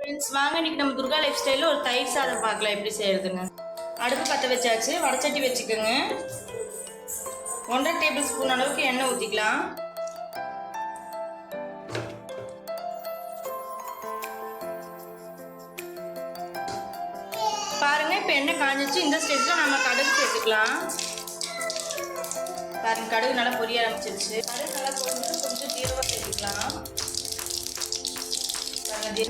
Friends வாங்க இன்னைக்கு நம்ம துர்கா லைஃப் ஸ்டைலில் ஒரு தயிர் சாதம் பார்க்கலாம் எப்படி செய்யறதுன்னு. அடுப்பு பற்ற வச்சாச்சு, வடச்சட்டி வச்சுக்கோங்க. 1.5 டேபிள் ஸ்பூன் அளவுக்கு எண்ணெய் ஊற்றிக்கலாம். பாருங்க இப்போ எண்ணெய் காஞ்சிச்சு. இந்த ஸ்டேஜில் நம்ம கடுகு சேர்த்துக்கலாம். பாருங்க கடுகு நல்லா பொரிய ஆரம்பிச்சிருச்சு. கடுகு நல்லா பொரிஞ்சு கொஞ்சம் ஜீரகம் சேர்த்துக்கலாம்.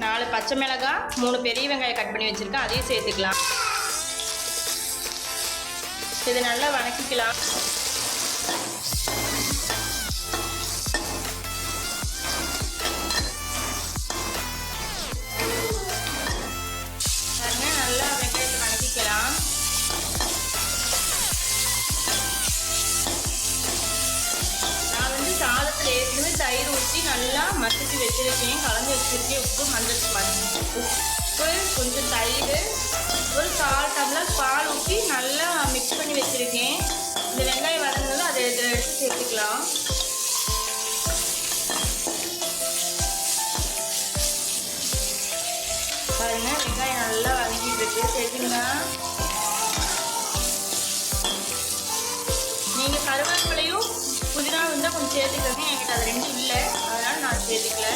4 பச்சை மிளகாய், 3 பெரிய வெங்காயம் கட் பண்ணி வச்சிருக்கேன், அதையும் சேர்த்துக்கலாம். இது நல்லா வதக்கிக்கலாம். நல்லா வெங்காயத்தை வதக்கிக்கலாம். நான் வந்து சாதத்தில் ஏற்கனவே தயிர் ஊற்றி நல்லா மசிச்சு வச்சிருக்கேன், கலந்து வச்சிருக்கேன். உப்பு, மஞ்சள், உப்பு, கொஞ்சம் தயிர், ஒரு 1/4 டம்ளர் பால் ஊற்றி நல்லா மிக்ஸ் பண்ணி வச்சிருக்கேன். இந்த வெங்காயம் வதங்கினதும் அதை எடுத்து சேர்த்துக்கலாம். பாருங்க வெங்காயம் நல்லா வதங்கிட்டு இருக்கு, சேர்த்துங்களா. நீங்கள் கருவேப்பிலையும் புதினா இருந்தால் கொஞ்சம் சேர்த்துக்கோங்க. என்கிட்ட அது 2 இல்லை, அதனால் நான் சேர்த்துக்கல.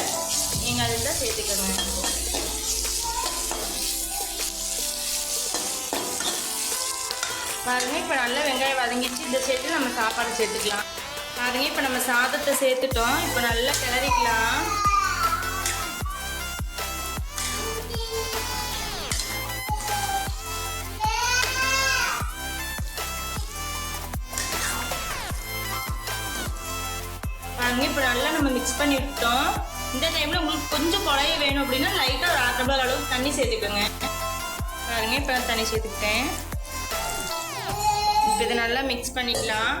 நீங்கள் அது இருந்தால் சேர்த்துக்கோங்க. பாருங்கள் இப்போ நல்லா வெங்காயம் வதங்கிடுச்சு. இந்த சேர்த்து நம்ம சாப்பாடு சேர்த்துக்கலாம். பாருங்கள் இப்போ நம்ம சாதத்தை சேர்த்துட்டோம். இப்போ நல்லா கிளறிக்கலாம். பாருங்க இப்போ நல்லா நம்ம மிக்ஸ் பண்ணி விட்டோம். இந்த டைமில் உங்களுக்கு கொஞ்சம் குழைய வேணும் அப்படின்னா லைட்டாக ஒரு 1/2 டம்ளர் அளவுக்கு தண்ணி சேர்த்துக்கோங்க. பாருங்க இப்போ தண்ணி சேர்த்துக்கிட்டேன். இப்போ இதை நல்லா மிக்ஸ் பண்ணிக்கலாம்.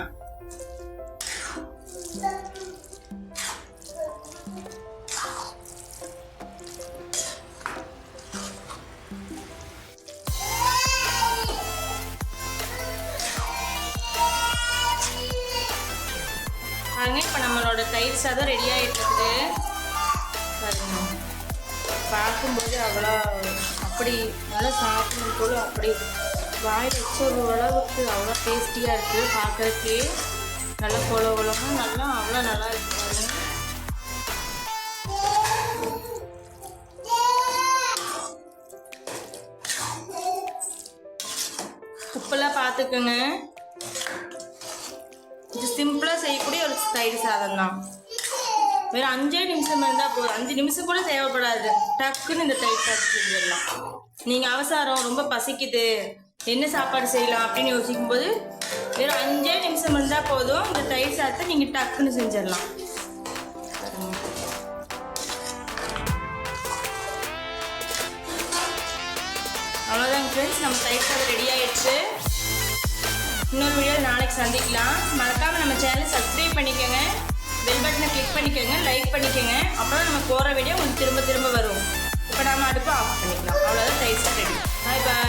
பாருங்க இப்போ நம்மளோட தயிர் சாதம் ரெடி ஆகிட்டு. பாருங்க பார்க்கும்போது அவ்வளோ அப்படி நல்லா சாப்பிடும் போல அப்படி வாயில் வச்ச ஒரு அளவுக்கு அவ்வளோ டேஸ்டியாக இருக்குது. பார்க்கறதுக்கே நல்லா கொலகொலமாக நல்லா அவ்வளோ நல்லா இருக்குது. பாருங்க உப்பெல்லாம் பார்த்துக்கோங்க. இது சிம்பிளாக செய்யக்கூடிய ஒரு தயிர் சாதம் தான். வேறு 5 நிமிஷம் இருந்தால் போதும். 5 நிமிஷம் கூட தேவைப்படாது, டக்குன்னு இந்த தயிர் சாதம் செஞ்சிடலாம். நீங்கள் அவசரம் ரொம்ப பசிக்குது என்ன சாப்பாடு செய்யலாம் அப்படின்னு யோசிக்கும் போது வெறும் 5 நிமிஷம் இருந்தால் போதும். இந்த தயிர் சாதத்தை நீங்கள் டக்குன்னு செஞ்சிடலாம். அவ்வளோதாங்க ஃப்ரெண்ட்ஸ், நம்ம தயிர் சாதம் ரெடி ஆகிடுச்சு. இன்னொரு வீடியோ நாளைக்கு சந்திக்கலாம். மறக்காமல் நம்ம சேனலை சப்ஸ்கிரைப் பண்ணிக்கோங்க, பெல் பட்டனை கிளிக் பண்ணிக்கோங்க, லைக் பண்ணிக்கோங்க. அப்போ நம்ம போகிற வீடியோ உங்களுக்கு திரும்ப திரும்ப வரும். இப்போ நம்ம அடுப்பு ஆஃப் பண்ணிக்கலாம். அவ்வளோதான், தயிர் சாதம் ரெடி. பாய் பாய்.